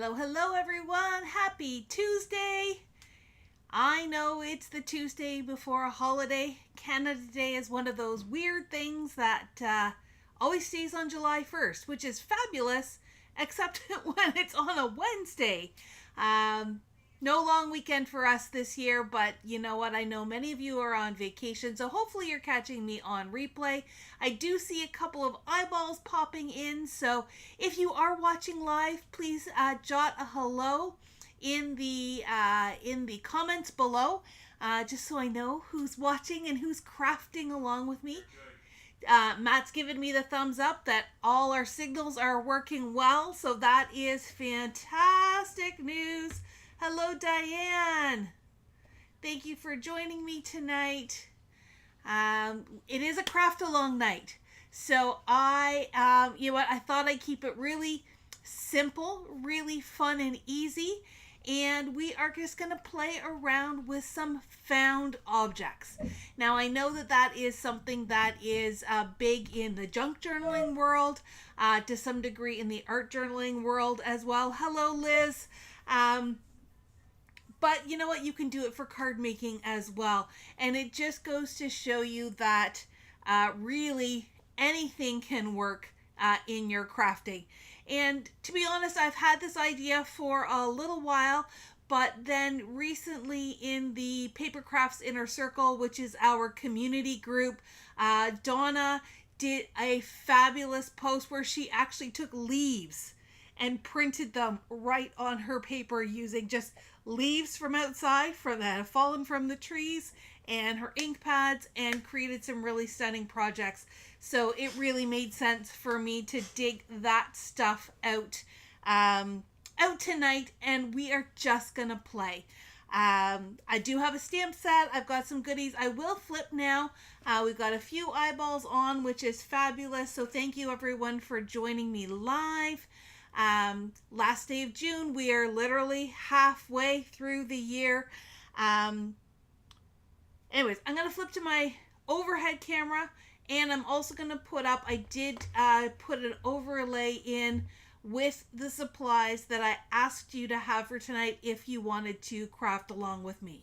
Hello, hello everyone. Happy Tuesday. I know it's the Tuesday before a holiday. Canada Day is one of those weird things that always stays on July 1st, which is fabulous, except when it's on a Wednesday. No long weekend for us this year, but you know what? I know many of you are on vacation, so hopefully you're catching me on replay. I do see a couple of eyeballs popping in, so if you are watching live, please jot a hello in the comments below, just so I know who's watching and who's crafting along with me. Matt's given me the thumbs up that all our signals are working well, so that is fantastic news. Hello, Diane. Thank you for joining me tonight. It is a craft along night, so I thought I'd keep it really simple, really fun and easy, and we are just going to play around with some found objects. Now, I know that is something that is big in the junk journaling world, to some degree in the art journaling world as well. Hello, Liz. But you know what? You can do it for card making as well. And it just goes to show you that really anything can work in your crafting. And to be honest, I've had this idea for a little while, but then recently in the Papercrafts Inner Circle, which is our community group, Donna did a fabulous post where she actually took leaves and printed them right on her paper using just leaves from outside that have fallen from the trees and her ink pads, and created some really stunning projects. So it really made sense for me to dig that stuff out tonight, and we are just gonna play. I do have a stamp set. I've got some goodies. I will flip now. We've got a few eyeballs on, which is fabulous. So thank you everyone for joining me live. Last day of June. We are literally halfway through the year. Anyways, I'm going to flip to my overhead camera, and I'm also going to put up, I did put an overlay in with the supplies that I asked you to have for tonight if you wanted to craft along with me.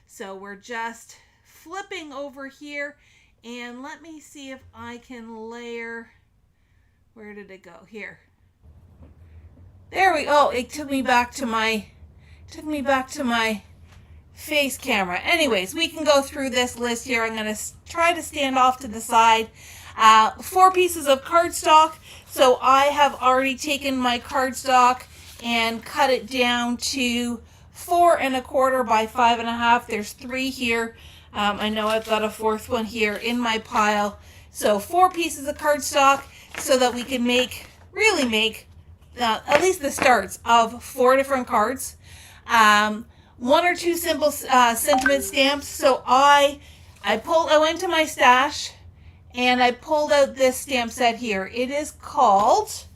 So we're just flipping over here, and let me see if I can layer. Where did it go? Here. There we go. It took me back to my face camera. Anyways, we can go through this list here. I'm going to try to stand off to the side. 4 pieces of cardstock. So I have already taken my cardstock and cut it down to 4 1/4 by 5 1/2. There's 3 here. I know I've got a 4th one here in my pile. So 4 pieces of cardstock so that we can really make at least the starts of 4 different cards. 1 or 2 simple sentiment stamps. So I went to my stash and I pulled out this stamp set here. It is called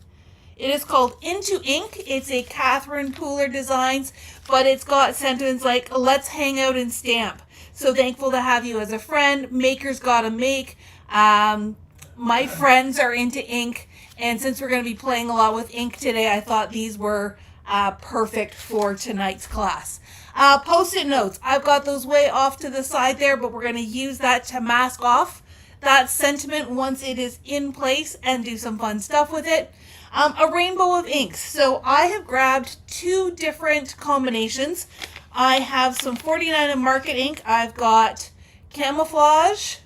Into Ink. It's a Catherine Pooler Designs, but it's got sentiments like, let's hang out and stamp. So thankful to have you as a friend. Makers gotta make. My friends are into ink, and since we're going to be playing a lot with ink today, I thought these were perfect for tonight's class. Post-it notes. I've got those way off to the side there, but we're going to use that to mask off that sentiment once it is in place and do some fun stuff with it. A rainbow of inks. So I have grabbed 2 different combinations. I have some 49 and Market ink. I've got Camouflage,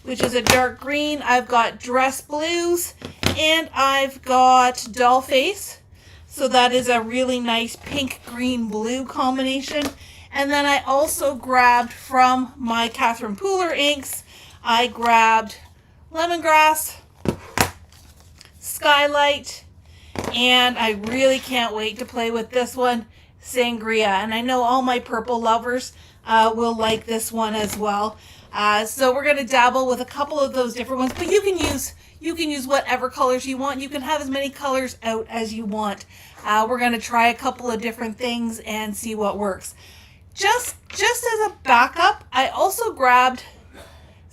which is a dark green. I've got Dress Blues, and I've got Doll Face. So that is a really nice pink, green, blue combination. And then I also grabbed from my Catherine Pooler inks, I grabbed Lemongrass, Skylight, and I really can't wait to play with this one, Sangria. And I know all my purple lovers will like this one as well. So we're going to dabble with a couple of those different ones, but you can use whatever colors you want. You can have as many colors out as you want. We're going to try a couple of different things and see what works. Just as a backup, I also grabbed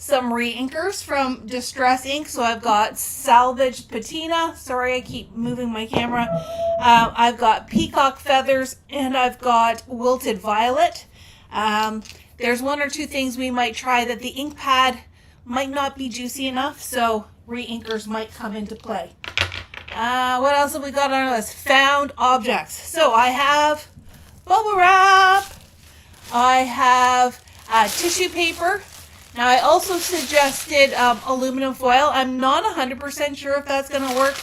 some re-inkers from Distress Ink. So I've got Salvaged Patina. Sorry, I keep moving my camera. I've got Peacock Feathers, and I've got Wilted Violet. There's one or two things we might try that the ink pad might not be juicy enough, so re-inkers might come into play. What else have we got on our list? Found objects. So I have bubble wrap. I have tissue paper. Now, I also suggested aluminum foil. I'm not 100% sure if that's going to work.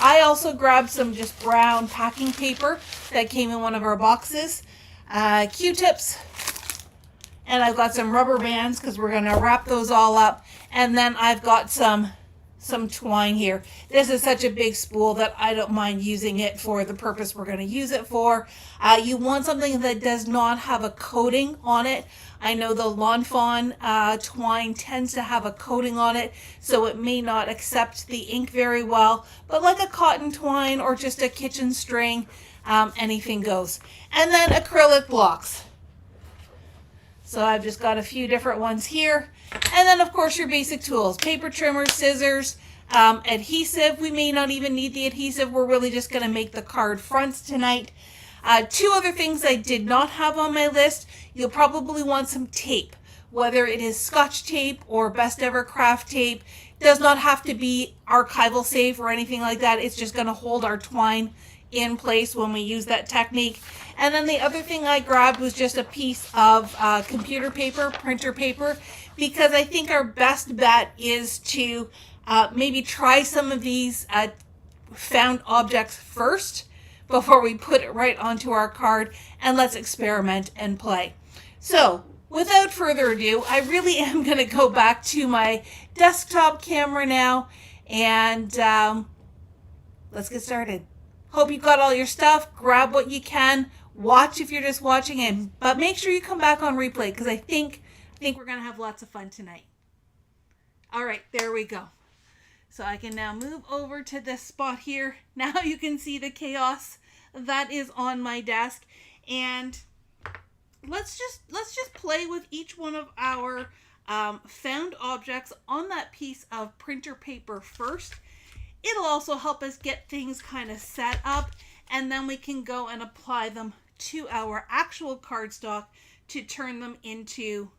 I also grabbed some just brown packing paper that came in one of our boxes. Q-tips. And I've got some rubber bands because we're going to wrap those all up. And then I've got some twine here. This is such a big spool that I don't mind using it for the purpose we're going to use it for. You want something that does not have a coating on it. I know the Lawn Fawn twine tends to have a coating on it, so it may not accept the ink very well, but like a cotton twine or just a kitchen string, anything goes. And then acrylic blocks. So I've just got a few different ones here. And then, of course, your basic tools. Paper trimmer, scissors, adhesive. We may not even need the adhesive. We're really just going to make the card fronts tonight. Two other things I did not have on my list. You'll probably want some tape. Whether it is Scotch tape or Best Ever Craft tape. Does not have to be archival safe or anything like that. It's just going to hold our twine in place when we use that technique. And then the other thing I grabbed was just a piece of computer paper, printer paper, because I think our best bet is to maybe try some of these found objects first before we put it right onto our card, and let's experiment and play. So without further ado, I really am going to go back to my desktop camera now, and let's get started. Hope you got all your stuff. Grab what you can. Watch if you're just watching, but make sure you come back on replay because I think we're going to have lots of fun tonight. All right, there we go. So I can now move over to this spot here. Now you can see the chaos that is on my desk, and let's just play with each one of our found objects on that piece of printer paper first. It'll also help us get things kind of set up, and then we can go and apply them to our actual cardstock to turn them into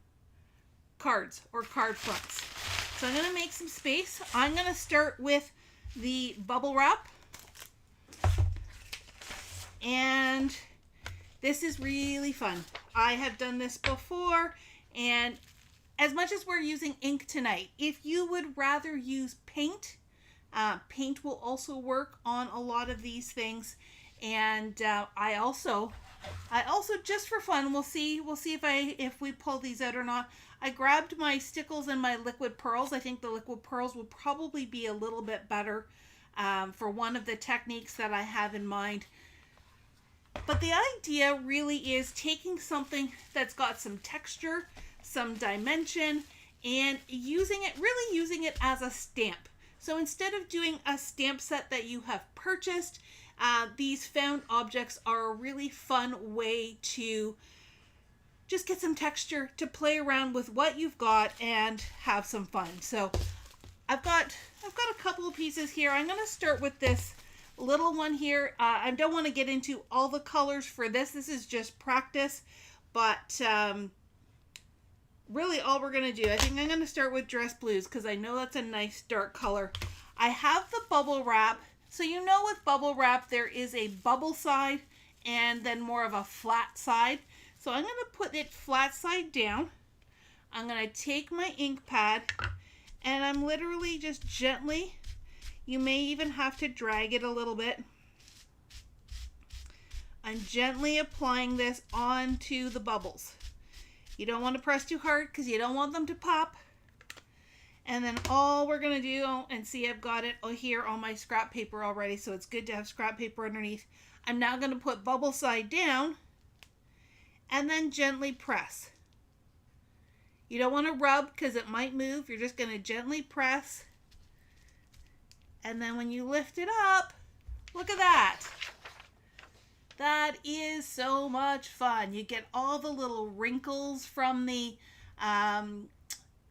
cards or card fronts. So I'm going to make some space. I'm going to start with the bubble wrap. And this is really fun. I have done this before, and as much as we're using ink tonight, if you would rather use paint, paint will also work on a lot of these things. And I also just for fun, we'll see if we pull these out or not. I grabbed my stickles and my liquid pearls. I think the liquid pearls will probably be a little bit better for one of the techniques that I have in mind. But the idea really is taking something that's got some texture, some dimension, and using it as a stamp. So instead of doing a stamp set that you have purchased, these found objects are a really fun way to just get some texture, to play around with what you've got and have some fun. So I've got a couple of pieces here. I'm going to start with this little one here. I don't want to get into all the colors for this. This is just practice, but really all we're going to do, I think I'm going to start with Dress Blues because I know that's a nice dark color. I have the bubble wrap. So you know with bubble wrap there is a bubble side and then more of a flat side. So I'm going to put it flat side down. I'm going to take my ink pad and I'm literally just gently, you may even have to drag it a little bit. I'm gently applying this onto the bubbles. You don't want to press too hard because you don't want them to pop. And then all we're going to do, and see I've got it here on my scrap paper already, so it's good to have scrap paper underneath. I'm now going to put bubble side down and then gently press. You don't want to rub because it might move. You're just going to gently press. And then when you lift it up, look at that. That is so much fun. You get all the little wrinkles from the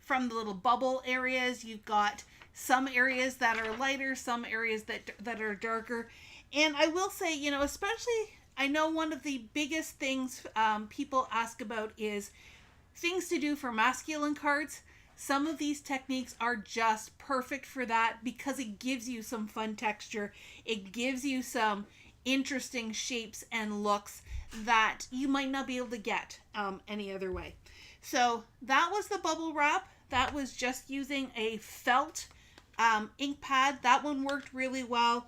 from the little bubble areas. You've got some areas that are lighter, some areas that are darker. And I will say, you know, especially, I know one of the biggest things people ask about is things to do for masculine cards. Some of these techniques are just perfect for that because it gives you some fun texture. It gives you some interesting shapes and looks that you might not be able to get any other way. So that was the bubble wrap. That was just using a felt ink pad. That one worked really well.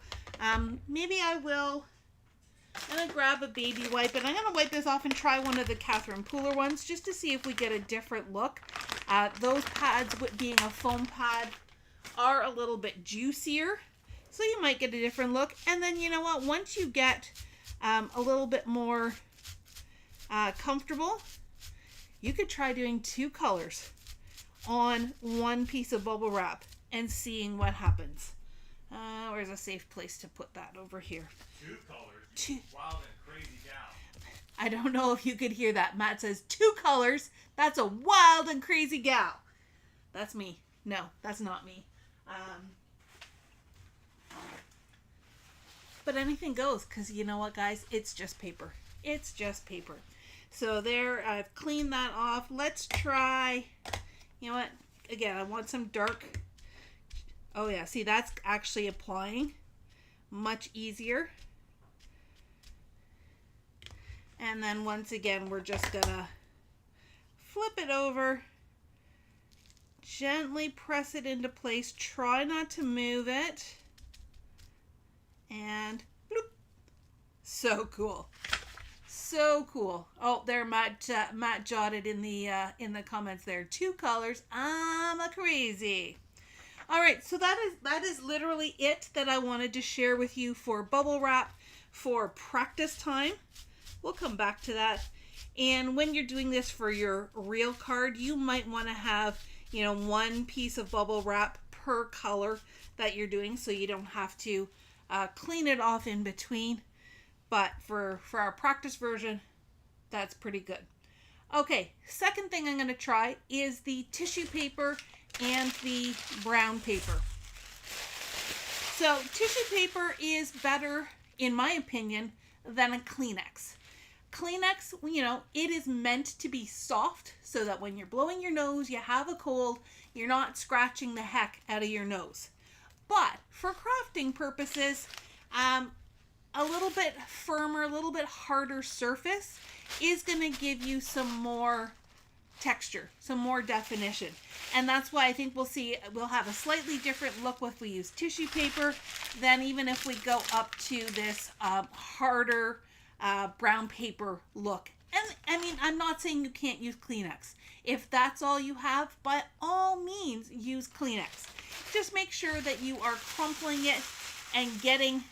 Maybe I'm going to grab a baby wipe, and I'm going to wipe this off and try one of the Catherine Pooler ones just to see if we get a different look. Those pads, with being a foam pad, are a little bit juicier, so you might get a different look. And then, you know what, once you get a little bit more comfortable, you could try doing 2 colors on one piece of bubble wrap and seeing what happens. Where's a safe place to put that? Over here. 2 colors. Wild and crazy gal. I don't know if you could hear that. Matt says 2 colors. That's a wild and crazy gal. That's me. No, that's not me. But anything goes, because you know what, guys? It's just paper. It's just paper. So there, I've cleaned that off. Let's try, you know what? Again, I want some dark. Oh yeah, see, that's actually applying much easier. And then once again, we're just gonna flip it over, gently press it into place, try not to move it, and bloop. So cool. So cool. Oh, there, Matt jotted in the comments there, 2 colors. I'm a crazy. All right, so that is literally it that I wanted to share with you for bubble wrap for practice time. We'll come back to that. And when you're doing this for your real card, you might want to have, you know, 1 piece of bubble wrap per color that you're doing, so you don't have to clean it off in between. But for our practice version, that's pretty good. Okay, second thing I'm going to try is the tissue paper and the brown paper. So tissue paper is better, in my opinion, than a Kleenex. Kleenex, you know, it is meant to be soft so that when you're blowing your nose, you have a cold, you're not scratching the heck out of your nose. But for crafting purposes, a little bit firmer, a little bit harder surface is going to give you some more texture, some more definition. And that's why I think we'll have a slightly different look if we use tissue paper than even if we go up to this harder brown paper look. And I mean, I'm not saying you can't use Kleenex. If that's all you have, by all means, use Kleenex. Just make sure that you are crumpling it and getting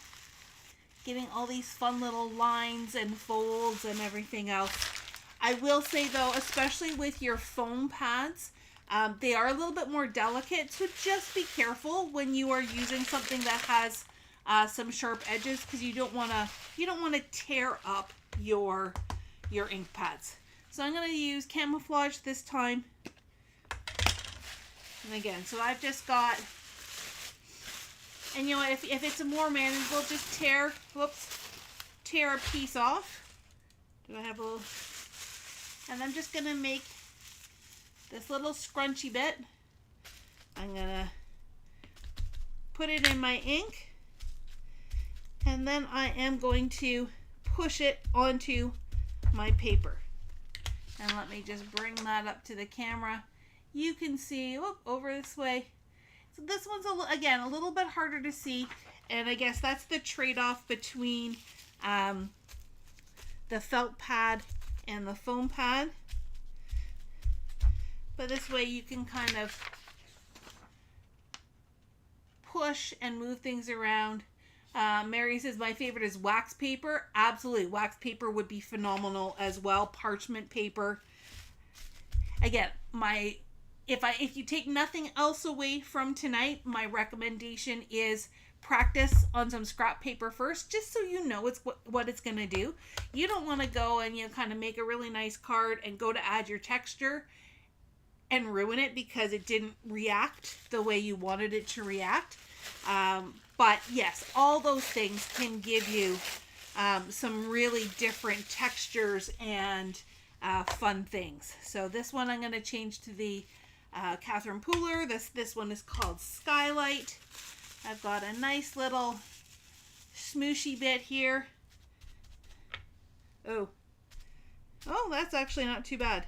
all these fun little lines and folds and everything else. I will say though, especially with your foam pads, they are a little bit more delicate, so just be careful when you are using something that has some sharp edges, because you don't want to tear up your ink pads. So I'm going to use camouflage this time. And again, so I've just got, and you know what, if it's a more manageable, just tear a piece off. Do I have a little? And I'm just going to make this little scrunchy bit. I'm going to put it in my ink. And then I am going to push it onto my paper. And let me just bring that up to the camera. You can see, over this way. So this one's, again, a little bit harder to see. And I guess that's the trade-off between the felt pad and the foam pad. But this way you can kind of push and move things around. Mary says, my favorite is wax paper. Absolutely, wax paper would be phenomenal as well. Parchment paper. Again, if you take nothing else away from tonight, my recommendation is practice on some scrap paper first, just so you know what it's going to do. You don't want to go and kind of make a really nice card and go to add your texture and ruin it because it didn't react the way you wanted it to react. But yes, all those things can give you some really different textures and fun things. So this one I'm going to change to the Catherine Pooler. This one is called Skylight. I've got a nice little smooshy bit here. Oh, that's actually not too bad.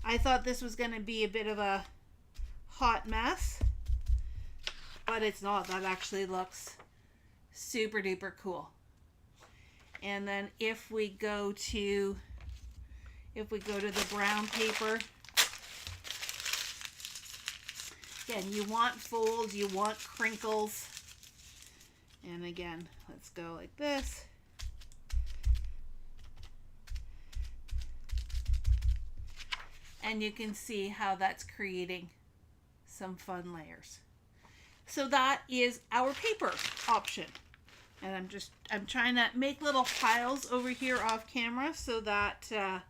I thought this was going to be a bit of a hot mess, but it's not. That actually looks super duper cool. And then if we go to the brown paper, again, you want folds, you want crinkles. And again, let's go like this. And you can see how that's creating some fun layers. So that is our paper option. And I'm trying to make little piles over here off camera so that I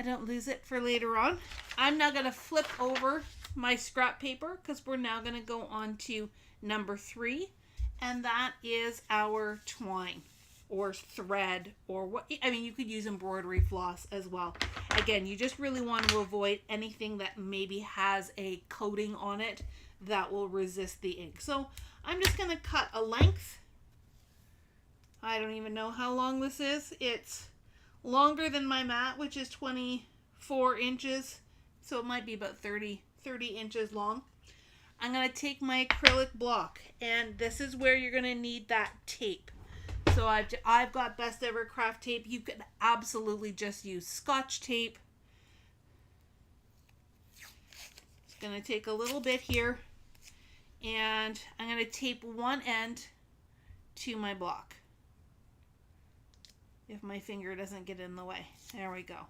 don't lose it for later on. I'm now going to flip over my scrap paper because we're now going to go on to number 3. And that is our twine or thread, or what, I mean, you could use embroidery floss as well. Again, you just really want to avoid anything that maybe has a coating on it that will resist the ink. So I'm just going to cut a length. I don't even know how long this is. It's longer than my mat, which is 24 inches. So it might be about 30 inches long. I'm going to take my acrylic block, and this is where you're going to need that tape. So I've got Best Ever Craft tape. You could absolutely just use Scotch tape. Just going to take a little bit here, and I'm going to tape one end to my block. If my finger doesn't get in the way. There we go.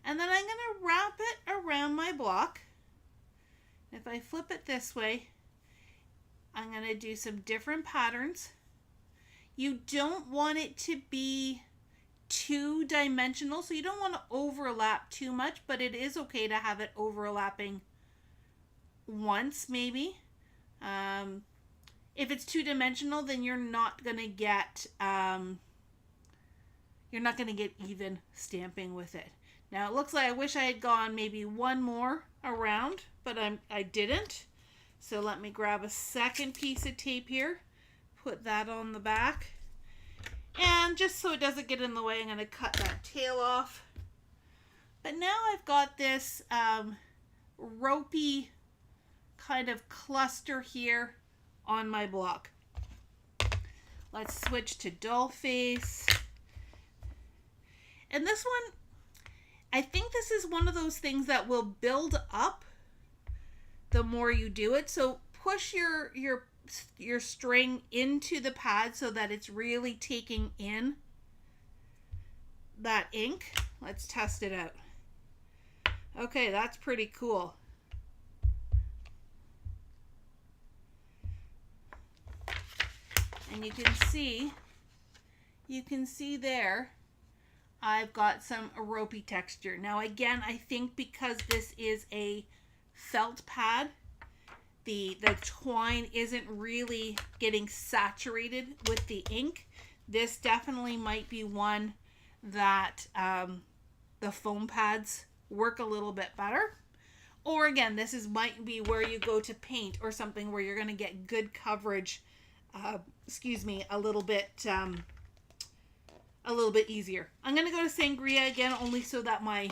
And then I'm going to wrap it around my block. If I flip it this way, I'm going to do some different patterns. You don't want it to be too dimensional, so you don't want to overlap too much, but it is okay to have it overlapping once maybe. If it's two dimensional, then you're not going to get even stamping with it. Now it looks like I wish I had gone maybe one more around, but I didn't. So let me grab a second piece of tape here, put that on the back, and just so it doesn't get in the way, I'm going to cut that tail off. But now I've got this ropey kind of cluster here on my block. Let's switch to doll face. And this one, I think this is one of those things that will build up the more you do it. So push your string into the pad so that it's really taking in that ink. Let's test it out. Okay, that's pretty cool. And you can see there, I've got some ropey texture. Now again, I think because this is a felt pad, the twine isn't really getting saturated with the ink. This definitely might be one that the foam pads work a little bit better. Or again, might be where you go to paint or something where you're going to get good coverage. A little bit easier. I'm going to go to Sangria again, only so that my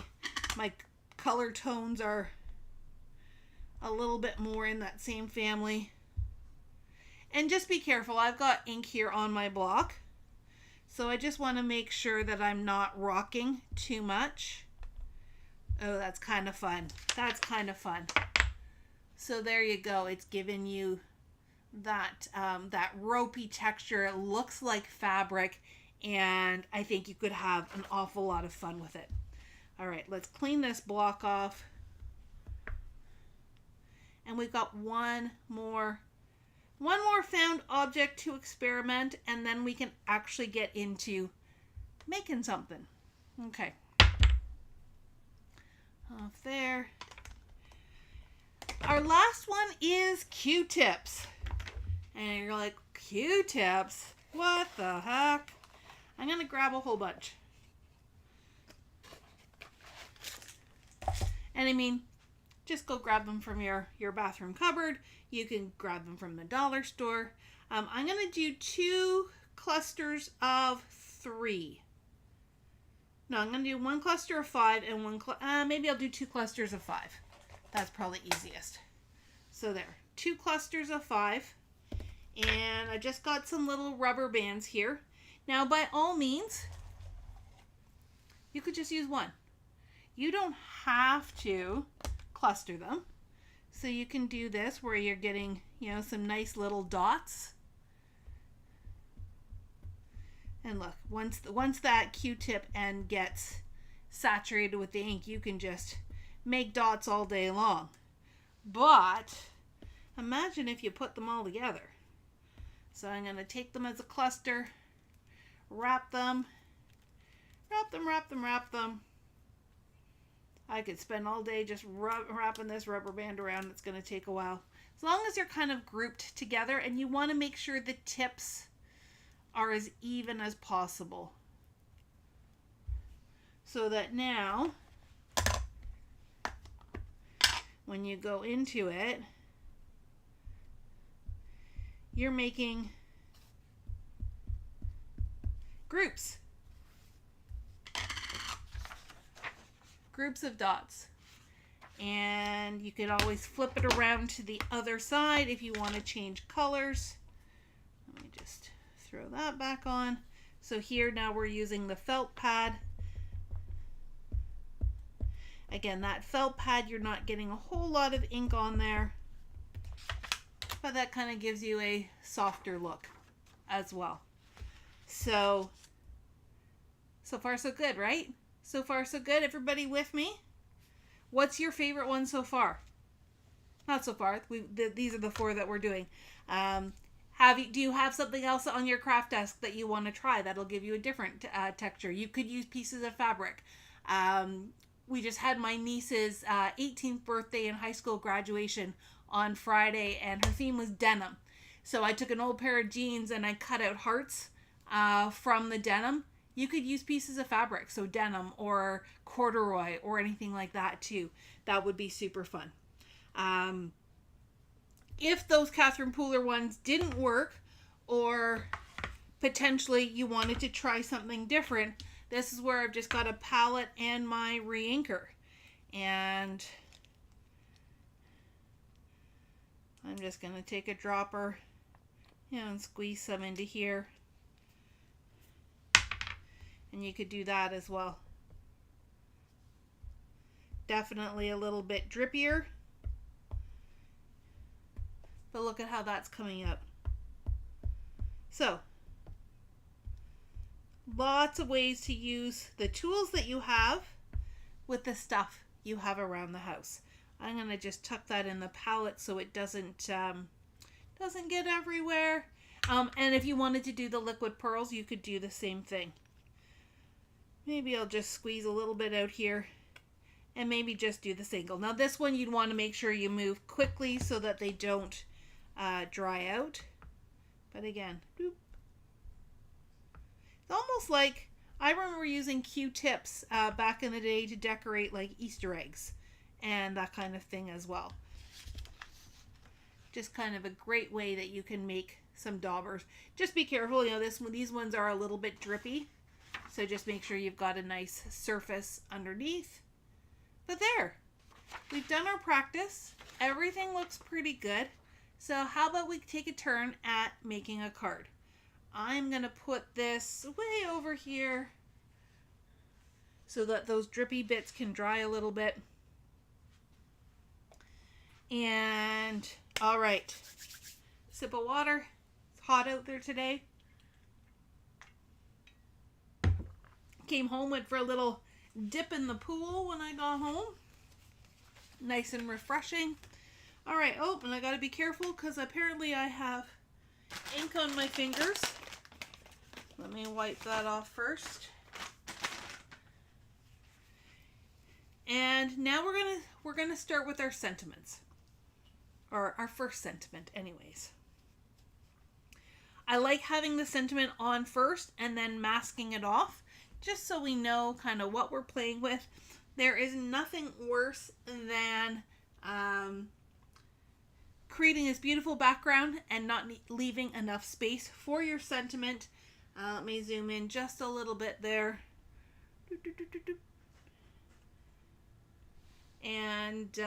color tones are a little bit more in that same family. And just be careful. I've got ink here on my block, so I just want to make sure that I'm not rocking too much. Oh, that's kind of fun. That's kind of fun. So there you go. It's giving you that ropey texture. It looks like fabric, and I think you could have an awful lot of fun with it. All right, let's clean this block off. And we've got one more found object to experiment, and then we can actually get into making something. Okay. off there. Our last one is Q-tips. And you're like, Q-tips? What the heck? I'm going to grab a whole bunch. And I mean, just go grab them from your bathroom cupboard. You can grab them from the dollar store. I'm going to do 2 clusters of 3. No, I'm going to do 1 cluster of 5 and maybe I'll do 2 clusters of 5. That's probably easiest. So there, 2 clusters of 5. And I just got some little rubber bands here. Now, by all means, you could just use 1. You don't have to cluster them. So you can do this where you're getting, some nice little dots. And look, once that Q-tip end gets saturated with the ink, you can just make dots all day long. But imagine if you put them all together. So I'm going to take them as a cluster, wrap them. I could spend all day just wrapping this rubber band around. It's going to take a while. As long as they're kind of grouped together, and you want to make sure the tips are as even as possible. So that now, when you go into it, you're making groups of dots. And you can always flip it around to the other side if you want to change colors. Let me just throw that back on. So here now we're using the felt pad. Again, that felt pad, you're not getting a whole lot of ink on there, but that kind of gives you a softer look as well. So far so good, right? So far so good. Everybody with me? What's your favorite one so far? Not so far. These are the 4 that we're doing. Do you have something else on your craft desk that you want to try that'll give you a different texture? You could use pieces of fabric. We just had my niece's 18th birthday and high school graduation on Friday, and her theme was denim. So I took an old pair of jeans and I cut out hearts from the denim. You could use pieces of fabric, so denim or corduroy or anything like that too. That would be super fun. If those Catherine Pooler ones didn't work, or potentially you wanted to try something different, this is where I've just got a palette and my re-inker. And I'm just going to take a dropper and squeeze some into here. And you could do that as well. Definitely a little bit drippier. But look at how that's coming up. So, lots of ways to use the tools that you have with the stuff you have around the house. I'm going to just tuck that in the palette so it doesn't get everywhere. And if you wanted to do the liquid pearls, you could do the same thing. Maybe I'll just squeeze a little bit out here and maybe just do the single. Now this one you'd want to make sure you move quickly so that they don't dry out. But again, doop. It's almost like, I remember using Q-tips back in the day to decorate like Easter eggs and that kind of thing as well. Just kind of a great way that you can make some daubers. Just be careful, these ones are a little bit drippy. So just make sure you've got a nice surface underneath. But there, we've done our practice. Everything looks pretty good. So how about we take a turn at making a card? I'm going to put this way over here so that those drippy bits can dry a little bit. And all right, sip of water. It's hot out there today. Came home, went for a little dip in the pool when I got home. Nice and refreshing. All right, oh, and I got to be careful because apparently I have ink on my fingers. Let me wipe that off first. And now we're gonna start with our sentiments, or our first sentiment anyways. I like having the sentiment on first and then masking it off, just so we know kind of what we're playing with. There is nothing worse than creating this beautiful background and not leaving enough space for your sentiment. Let me zoom in just a little bit there. And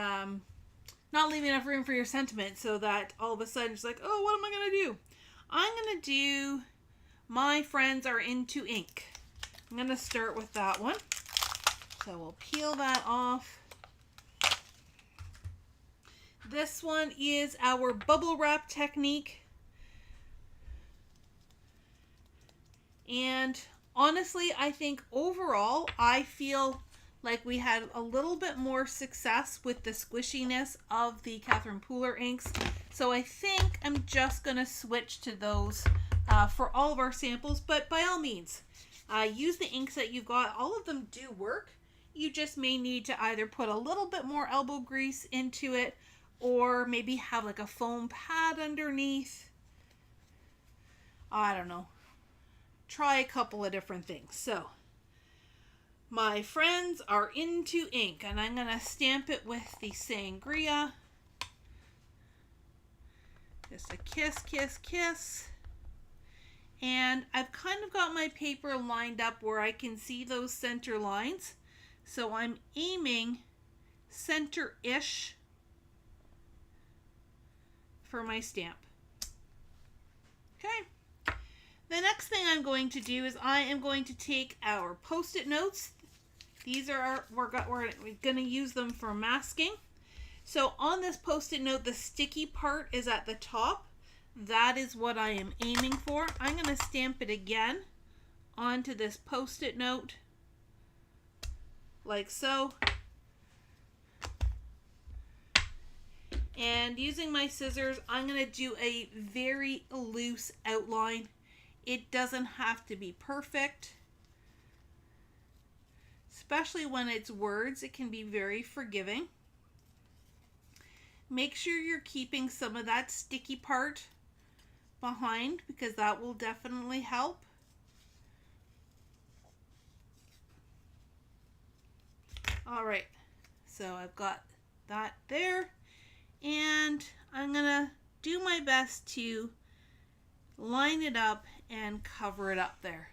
not leaving enough room for your sentiment, so that all of a sudden it's like, oh, what am I going to do? I'm going to do My Friends Are Into Ink. I'm going to start with that one. So we'll peel that off. This one is our bubble wrap technique. And honestly, I think overall, I feel like we had a little bit more success with the squishiness of the Catherine Pooler inks. So I think I'm just going to switch to those for all of our samples. But by all means, use the inks that you've got. All of them do work. You just may need to either put a little bit more elbow grease into it, or maybe have like a foam pad underneath. I don't know. Try a couple of different things. So, My Friends Are Into Ink, and I'm going to stamp it with the sangria. Just a kiss, kiss, kiss. And I've kind of got my paper lined up where I can see those center lines. So I'm aiming center-ish for my stamp. Okay. The next thing I'm going to do is I am going to take our Post-it notes. These are we're going to use them for masking. So on this Post-it note, the sticky part is at the top. That is what I am aiming for. I'm going to stamp it again onto this Post-it note, like so. And using my scissors, I'm going to do a very loose outline. It doesn't have to be perfect. Especially when it's words, it can be very forgiving. Make sure you're keeping some of that sticky part behind, because that will definitely help. All right, so I've got that there, and I'm gonna do my best to line it up and cover it up there.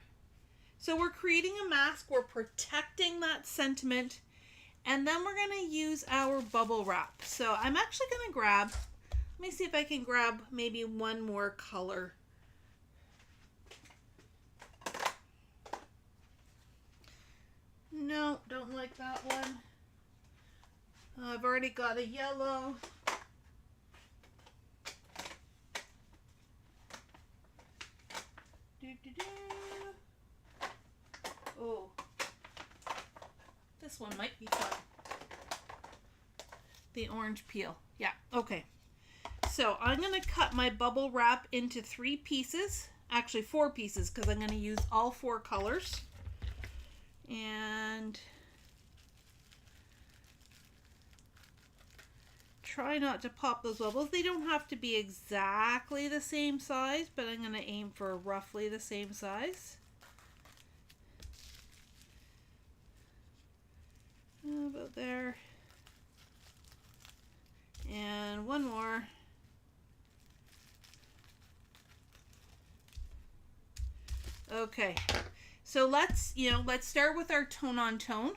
So we're creating a mask, we're protecting that sentiment, and then we're going to use our bubble wrap. So I'm actually going to grab, let me see if I can grab maybe one more color. No, don't like that one. I've already got a yellow. Oh, this one might be fun. The orange peel. Yeah, okay. So I'm going to cut my bubble wrap into 3 pieces. Actually 4 pieces, because I'm going to use all 4 colors. And try not to pop those bubbles. They don't have to be exactly the same size, but I'm going to aim for roughly the same size. About there. And one more. Okay. So let's start with our tone on tone.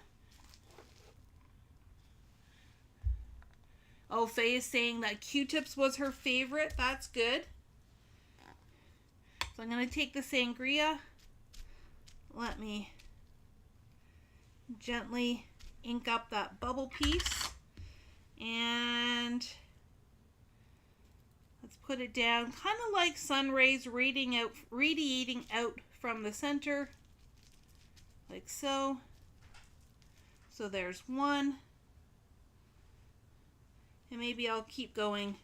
Oh, Faye is saying that Q-tips was her favorite. That's good. So I'm going to take the sangria. Let me gently ink up that bubble piece. And let's put it down, kind of like sun rays radiating out from the center, like so. So there's one. And maybe I'll keep going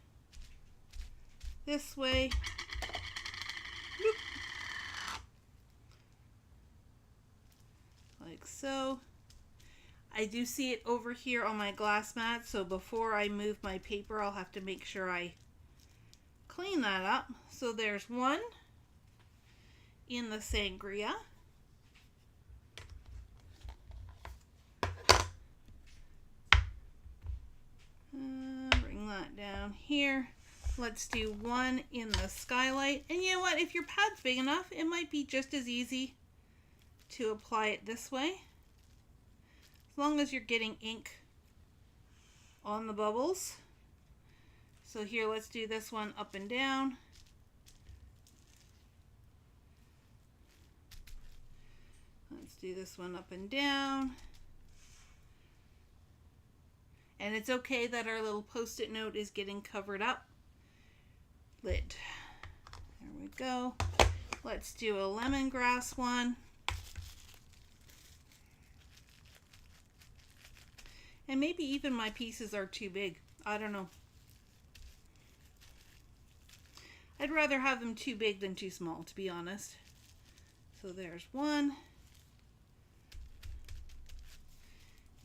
this way. Whoop. Like so. I do see it over here on my glass mat, so before I move my paper, I'll have to make sure I clean that up. So there's one in the sangria. Bring that down here. Let's do one in the skylight. And you know what? If your pad's big enough, it might be just as easy to apply it this way. As long as you're getting ink on the bubbles. So here, let's do this one up and down. Let's do this one up and down. And it's okay that our little post-it note is getting covered up. Lid. There we go. Let's do a lemongrass one. And maybe even my pieces are too big. I don't know. I'd rather have them too big than too small, to be honest. So there's one.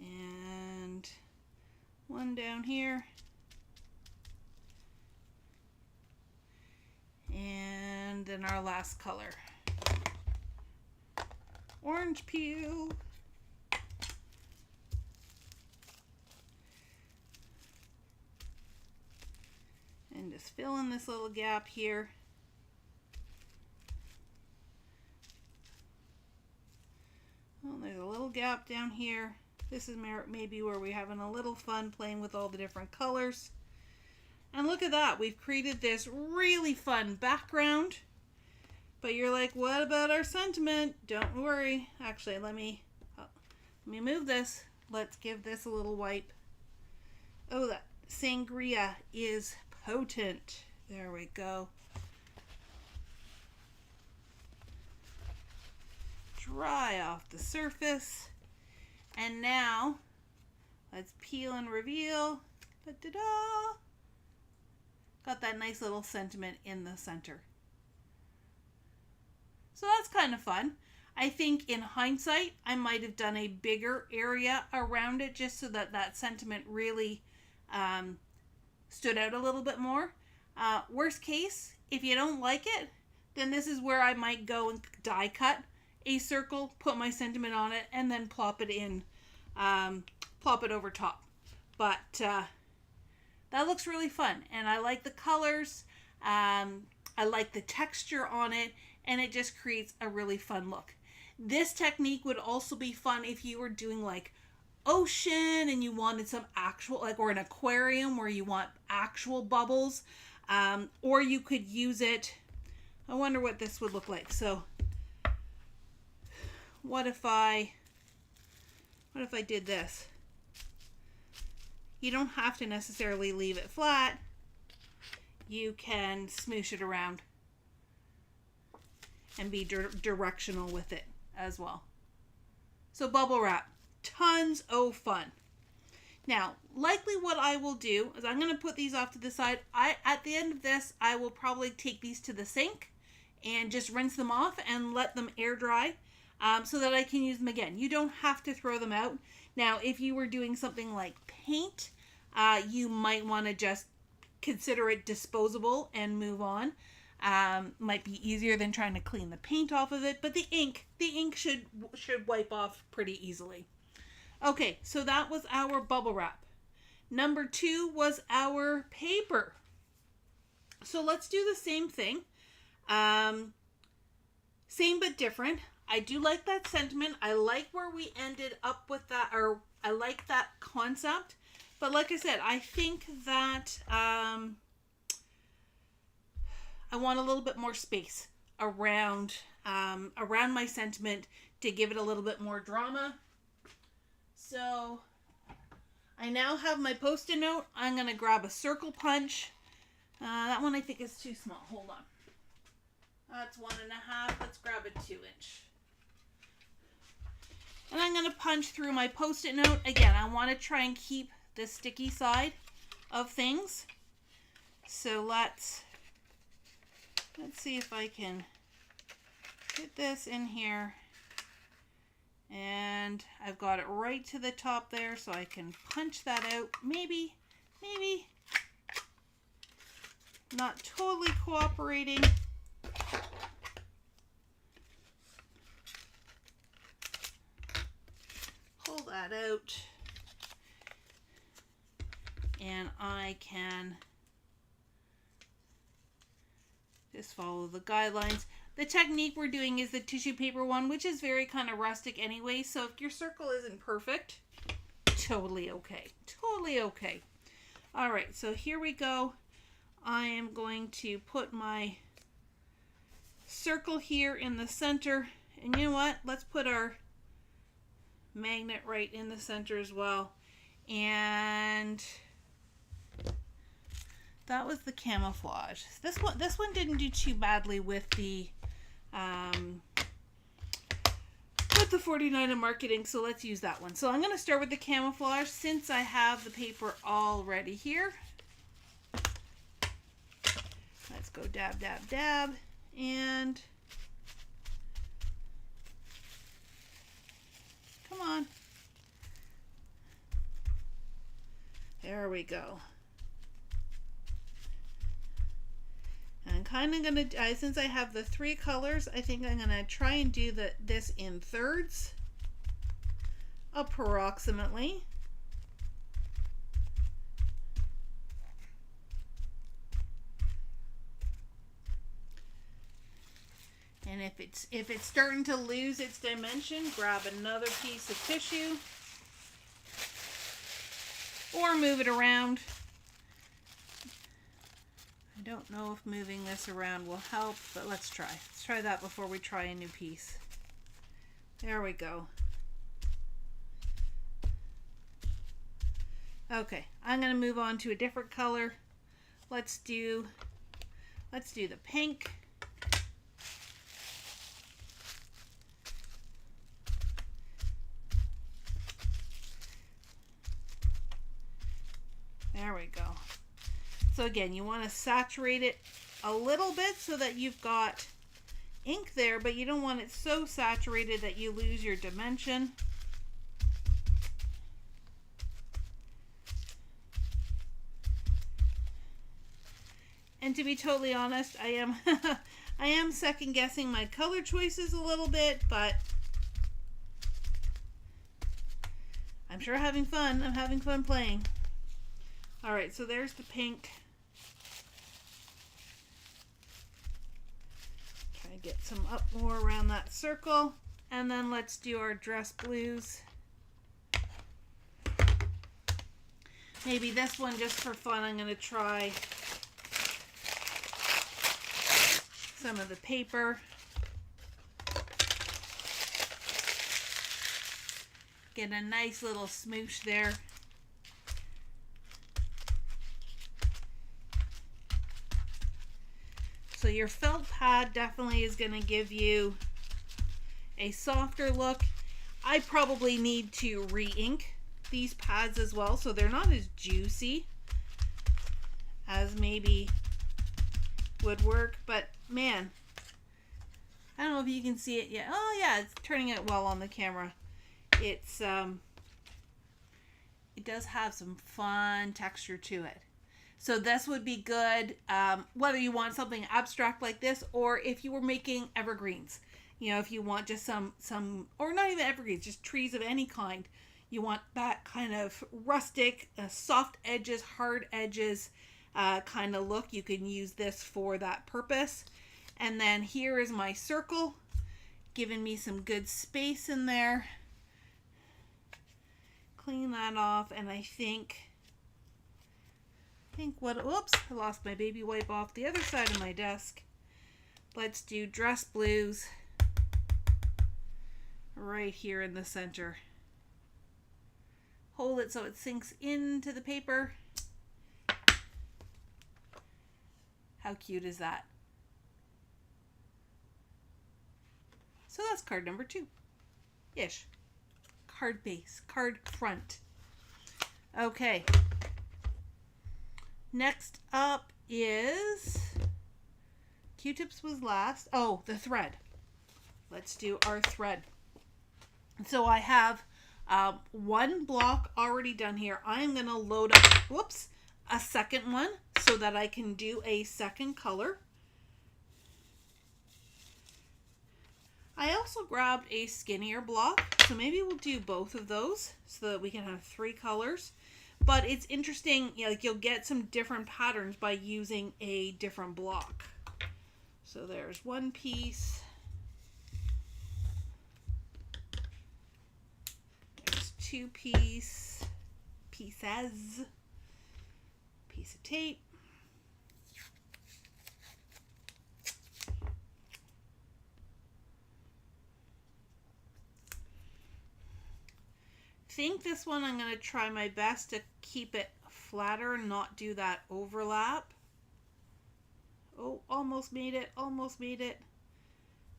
And one down here. And then our last color. Orange peel. And just fill in this little gap here. Oh, there's a little gap down here. This is maybe where we're having a little fun playing with all the different colors. And look at that. We've created this really fun background. But you're like, what about our sentiment? Don't worry. Actually, let me move this. Let's give this a little wipe. Oh, that sangria is potent. There we go. Dry off the surface. And now, let's peel and reveal. Da-da-da! Got that nice little sentiment in the center. So that's kind of fun. I think in hindsight, I might have done a bigger area around it just so that that sentiment really stood out a little bit more. Worst case, if you don't like it, then this is where I might go and die cut a circle, put my sentiment on it, and then plop it in, plop it over top. But that looks really fun, and I like the colors. I like the texture on it, and it just creates a really fun look. This technique would also be fun if you were doing like ocean and you wanted some actual, like, or an aquarium where you want actual bubbles, or you could use it. I wonder what this would look like. So what if I did this? You don't have to necessarily leave it flat. You can smoosh it around and be directional with it as well. So bubble wrap, tons of fun. Now, likely what I will do is I'm going to put these off to the side. At the end of this, I will probably take these to the sink and just rinse them off and let them air dry so that I can use them again. You don't have to throw them out. Now, if you were doing something like paint, you might want to just consider it disposable and move on. Might be easier than trying to clean the paint off of it, but the ink should wipe off pretty easily. Okay, so that was our bubble wrap. Number 2 was our paper. So let's do the same thing. Same but different. I do like that sentiment. I like where we ended up with that, or I like that concept. But like I said, I think that I want a little bit more space around my sentiment to give it a little bit more drama. So I now have my Post-it note. I'm going to grab a circle punch. That one I think is too small. Hold on. That's 1.5. Let's grab a 2-inch. And I'm going to punch through my Post-it note. Again, I want to try and keep the sticky side of things. So let's see if I can get this in here And I've got it right to the top there, so I can punch that out. Maybe not totally cooperating. Pull that out. And I can just follow the guidelines. The technique we're doing is the tissue paper one, which is very kind of rustic anyway. So if your circle isn't perfect, totally okay. Totally okay. All right, so here we go. I am going to put my circle here in the center. And you know what? Let's put our magnet right in the center as well. And that was the camouflage. This one didn't do too badly with the 49 in marketing, so let's use that one. So I'm going to start with the camouflage since I have the paper already here. Let's go dab, dab, dab, and come on. There we go. I'm kind of going to, since I have the 3 colors, I think I'm going to try and do this in thirds, approximately. And if it's starting to lose its dimension, grab another piece of tissue or move it around. I don't know if moving this around will help, but let's try. Let's try that before we try a new piece. There we go. Okay, I'm going to move on to a different color. Let's do the pink. There we go. So again, you want to saturate it a little bit so that you've got ink there, but you don't want it so saturated that you lose your dimension. And to be totally honest, I am second guessing my color choices a little bit, but I'm sure having fun. I'm having fun playing. All right, so there's the pink. Try to get some up more around that circle. And then let's do our dress blues. Maybe this one just for fun. I'm going to try some of the paper. Get a nice little smoosh there. So your felt pad definitely is going to give you a softer look. I probably need to re-ink these pads as well, so they're not as juicy as maybe would work. But man, I don't know if you can see it yet. Oh yeah, it's turning out well on the camera. It does have some fun texture to it. So this would be good, whether you want something abstract like this, or if you were making evergreens. You know, if you want just some, or not even evergreens, just trees of any kind. You want that kind of rustic, soft edges, hard edges kind of look. You can use this for that purpose. And then here is my circle, giving me some good space in there. Clean that off, and I think whoops, I lost my baby wipe off the other side of my desk. Let's do dress blues right here in the center. Hold it so it sinks into the paper. How cute is that? So that's card number 2-ish. Card base, card front. Okay. Next up is, Q-tips was last. Oh, the thread. Let's do our thread. So I have one block already done here. I'm going to load up, whoops, a second one so that I can do a second color. I also grabbed a skinnier block, so maybe we'll do both of those so that we can have 3 colors. But it's interesting, like you'll get some different patterns by using a different block. So there's one piece. There's 2 pieces. Piece of tape. I think this one I'm going to try my best to keep it flatter and not do that overlap. Oh, almost made it, almost made it.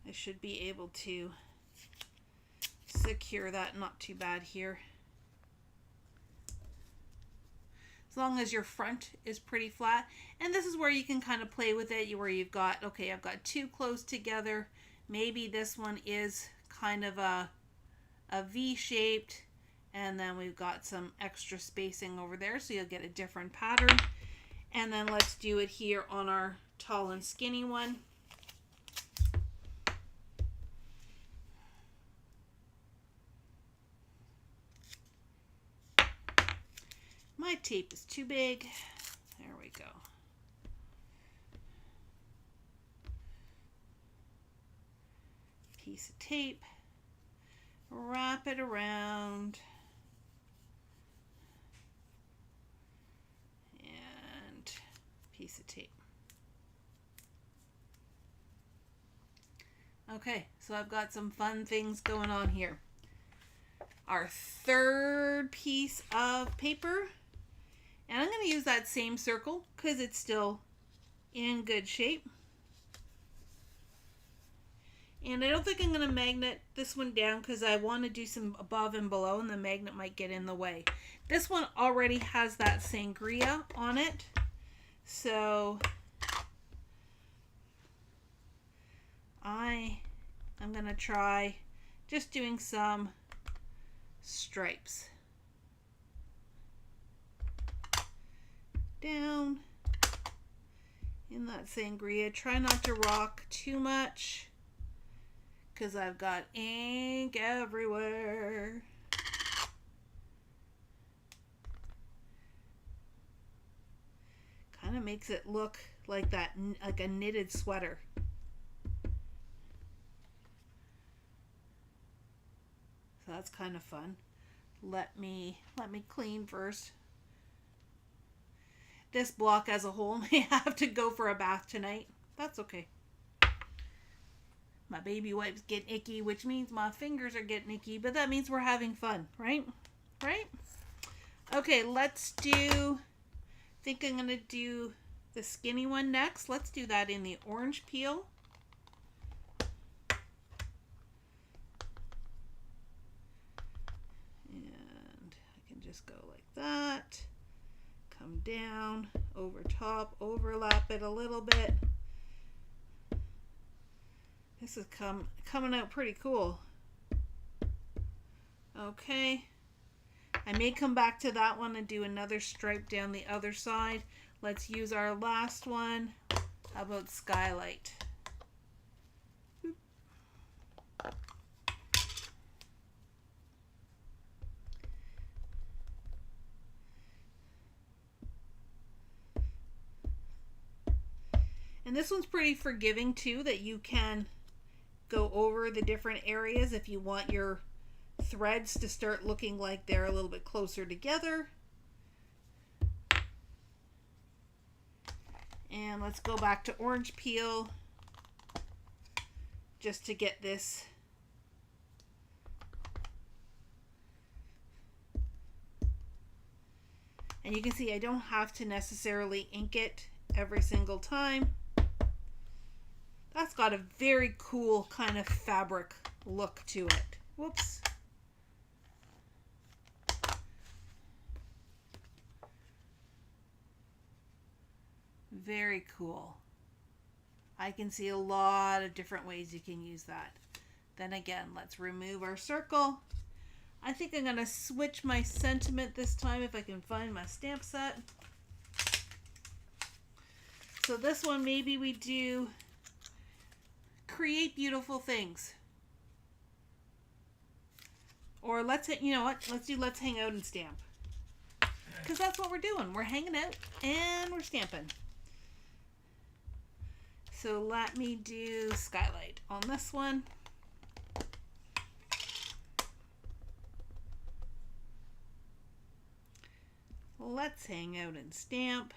I should be able to secure that, not too bad here. As long as your front is pretty flat. And this is where you can kind of play with it, where you've got, okay, I've got 2 close together. Maybe this one is kind of a V-shaped, and then we've got some extra spacing over there, so you'll get a different pattern. And then let's do it here on our tall and skinny one. My tape is too big. There we go. Piece of tape. Wrap it around. And piece of tape. Okay, so I've got some fun things going on here. Our third piece of paper. And I'm going to use that same circle because it's still in good shape. And I don't think I'm going to magnet this one down because I want to do some above and below, and the magnet might get in the way. This one already has that sangria on it. So I'm going to try just doing some stripes. Down in that sangria. Try not to rock too much because I've got ink everywhere. Kind of makes it look like that, like a knitted sweater. So that's kind of fun. Let me clean first. This block as a whole may have to go for a bath tonight. That's okay. My baby wipes get icky, which means my fingers are getting icky, but that means we're having fun, right? Right? Okay, let's do, I think I'm going to do the skinny one next. Let's do that in the orange peel. And I can just go like that. Come down, over top, overlap it a little bit. This is coming out pretty cool. Okay. I may come back to that one and do another stripe down the other side. Let's use our last one. How about skylight? And this one's pretty forgiving too, that you can go over the different areas if you want your threads to start looking like they're a little bit closer together. And let's go back to orange peel just to get this and you can see I don't have to necessarily ink it every single time. That's got a very cool kind of fabric look to it. Whoops. Very cool. I can see a lot of different ways you can use that. Then again, let's remove our circle. I think I'm going to switch my sentiment this time if I can find my stamp set. So this one, maybe we do create beautiful things. Or let's, you know what, let's do let's hang out and stamp. Because that's what we're doing. We're hanging out and we're stamping. So let me do skylight on this one. Let's hang out and stamp.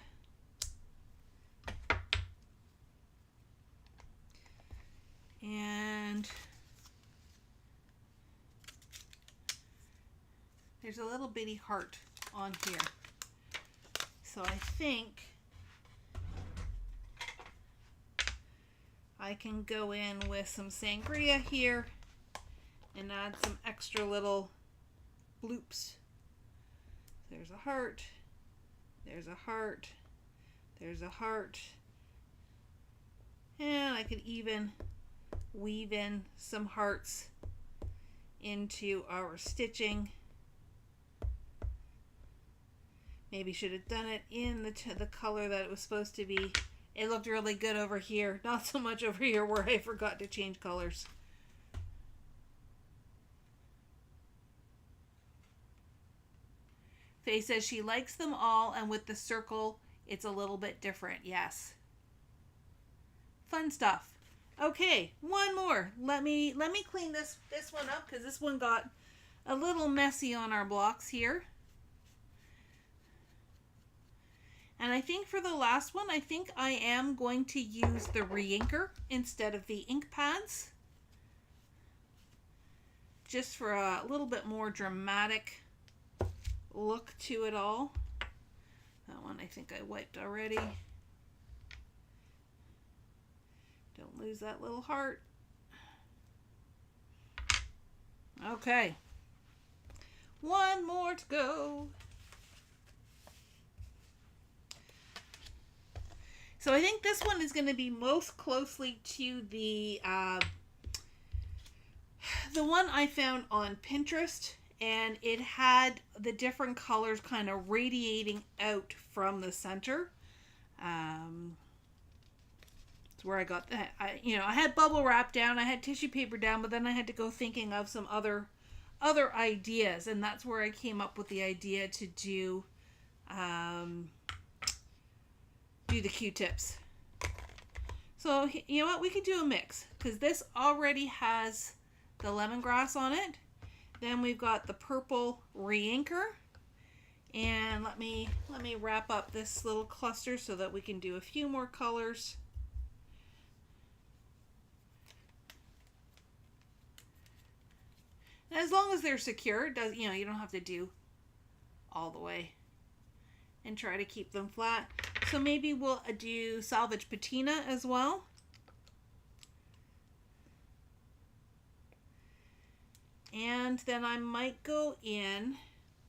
And there's a little bitty heart on here. So I think I can go in with some sangria here and add some extra little bloops. There's a heart, there's a heart, there's a heart, and I could even weave in some hearts into our stitching. Maybe should have done it in the color that it was supposed to be. It looked really good over here, not so much over here where I forgot to change colors. Faye says she likes them all, and with the circle, it's a little bit different. Yes. Fun stuff. Okay, one more. Let me clean this one up because this one got a little messy on our blocks here. And I think for the last one, I think I am going to use the re-inker instead of the ink pads. Just for a little bit more dramatic look to it all. That one I think I wiped already. Don't lose that little heart. Okay. One more to go. So I think this one is going to be most closely to the one I found on Pinterest, and it had the different colors kind of radiating out from the center. It's where I got that. I had bubble wrap down, I had tissue paper down, but then I had to go thinking of some other ideas, and that's where I came up with the idea to do the Q-tips. So you know what, we could do a mix because this already has the lemongrass on it. Then we've got the purple re-inker, and let me wrap up this little cluster so that we can do a few more colors. And as long as they're secure, it does, you don't have to do all the way, and try to keep them flat. So maybe we'll do salvage patina as well. And then I might go in,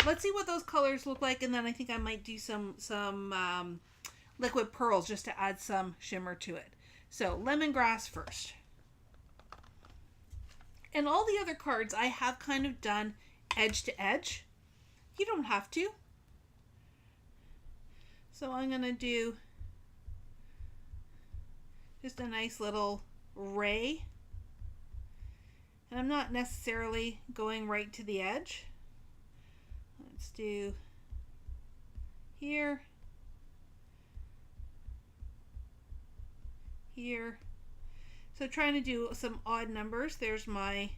let's see what those colors look like, and then I think I might do some liquid pearls just to add some shimmer to it. So lemongrass first. And all the other cards I have kind of done edge to edge. You don't have to. So I'm going to do just a nice little ray. And I'm not necessarily going right to the edge. Let's do here, here. So trying to do some odd numbers. There's my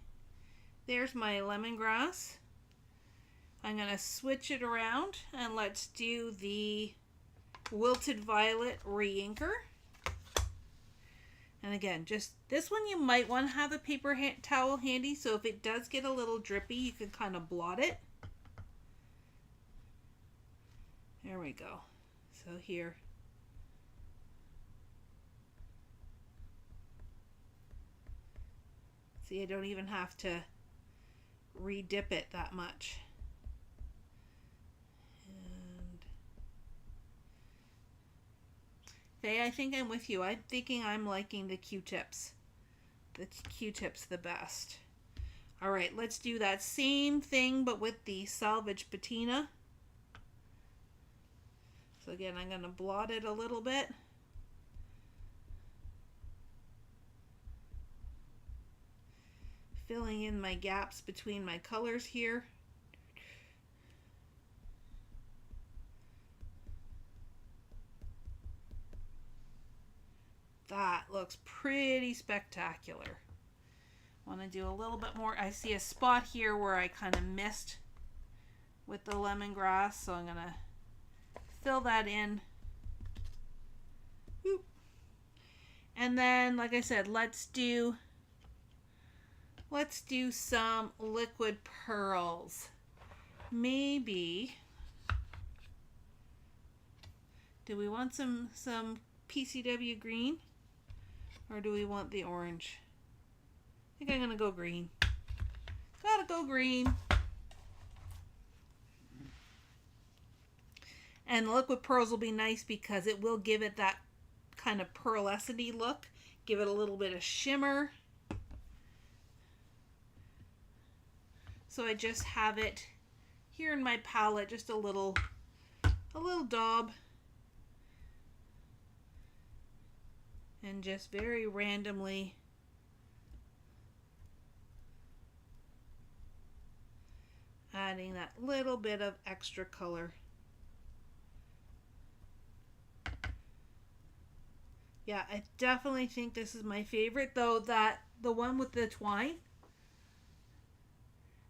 lemongrass. I'm going to switch it around and let's do the wilted violet re-inker. And again, just this one you might want to have a paper towel handy, so if it does get a little drippy, you can kind of blot it. There we go. So here. See, I don't even have to re-dip it that much. Faye, I think I'm with you. I'm thinking I'm liking the Q-tips the Q-tips the best. All right, let's do that same thing, but with the salvage patina. So again, I'm going to blot it a little bit. Filling in my gaps between my colors here. That looks pretty spectacular. Want to do a little bit more. I see a spot here where I kind of missed with the lemongrass, so I'm going to fill that in. Whoop. And then, like I said, let's do some liquid pearls. Maybe, do we want some PCW green, or do we want the orange? I think I'm gonna go green. Gotta go green. And the liquid pearls will be nice because it will give it that kind of pearlescent-y look. Give it a little bit of shimmer. So I just have it here in my palette, just a little daub. And just very randomly adding that little bit of extra color. Yeah, I definitely think this is my favorite, though, that the one with the twine.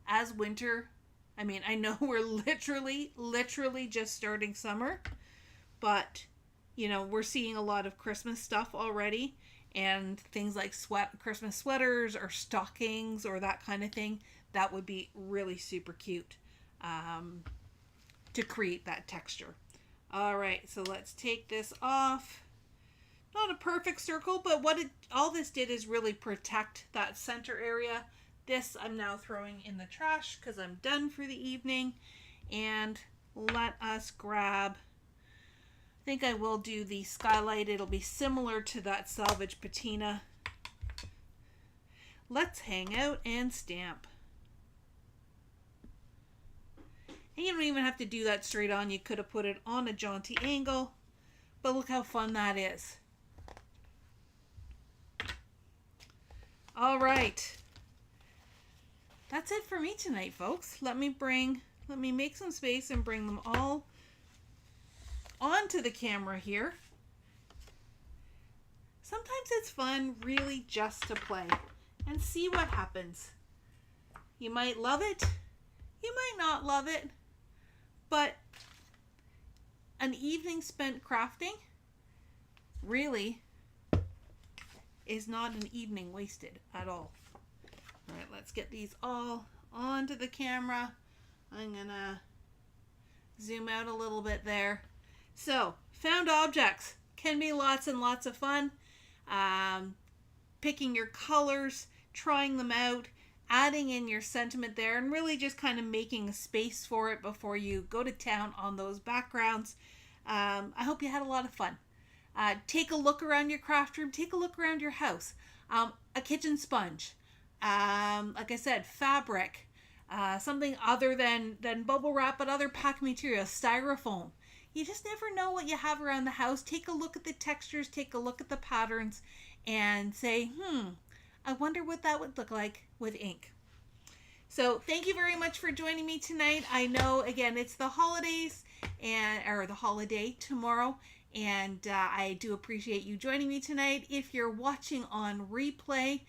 As winter, I mean, I know we're literally just starting summer, but you know, we're seeing a lot of Christmas stuff already, and things like Christmas sweaters or stockings or that kind of thing. That would be really super cute to create that texture. All right, so let's take this off. Not a perfect circle, but all this did is really protect that center area. This I'm now throwing in the trash because I'm done for the evening. And let us grab, I think I will do the skylight. It'll be similar to that salvage patina. Let's hang out and stamp. And you don't even have to do that straight on. You could have put it on a jaunty angle, but look how fun that is. All right. That's it for me tonight, folks. Let me make some space and bring them all onto the camera here. Sometimes it's fun really just to play and see what happens. You might love it, you might not love it, but an evening spent crafting really is not an evening wasted at all. All right, let's get these all onto the camera. I'm gonna zoom out a little bit there. So, found objects can be lots and lots of fun. Picking your colors, trying them out, adding in your sentiment there, and really just kind of making a space for it before you go to town on those backgrounds. I hope you had a lot of fun. Take a look around your craft room. Take a look around your house. A kitchen sponge. Like I said, fabric. Something other than bubble wrap, but other packed material. Styrofoam. You just never know what you have around the house. Take a look at the textures. Take a look at the patterns. And say, I wonder what that would look like with ink. So thank you very much for joining me tonight. I know, again, it's the holidays or the holiday tomorrow. And I do appreciate you joining me tonight. If you're watching on replay,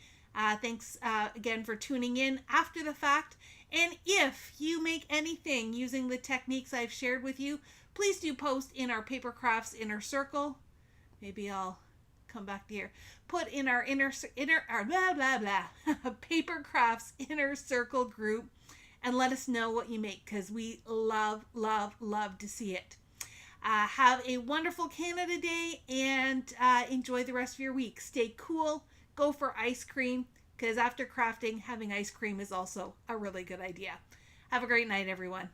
thanks again for tuning in after the fact. And if you make anything using the techniques I've shared with you, please do post in our Paper Crafts Inner Circle. Maybe I'll come back to here. Put in our Paper Crafts Inner Circle group and let us know what you make, because we love to see it. Have a wonderful Canada Day, and enjoy the rest of your week. Stay cool. Go for ice cream, because after crafting, having ice cream is also a really good idea. Have a great night, everyone.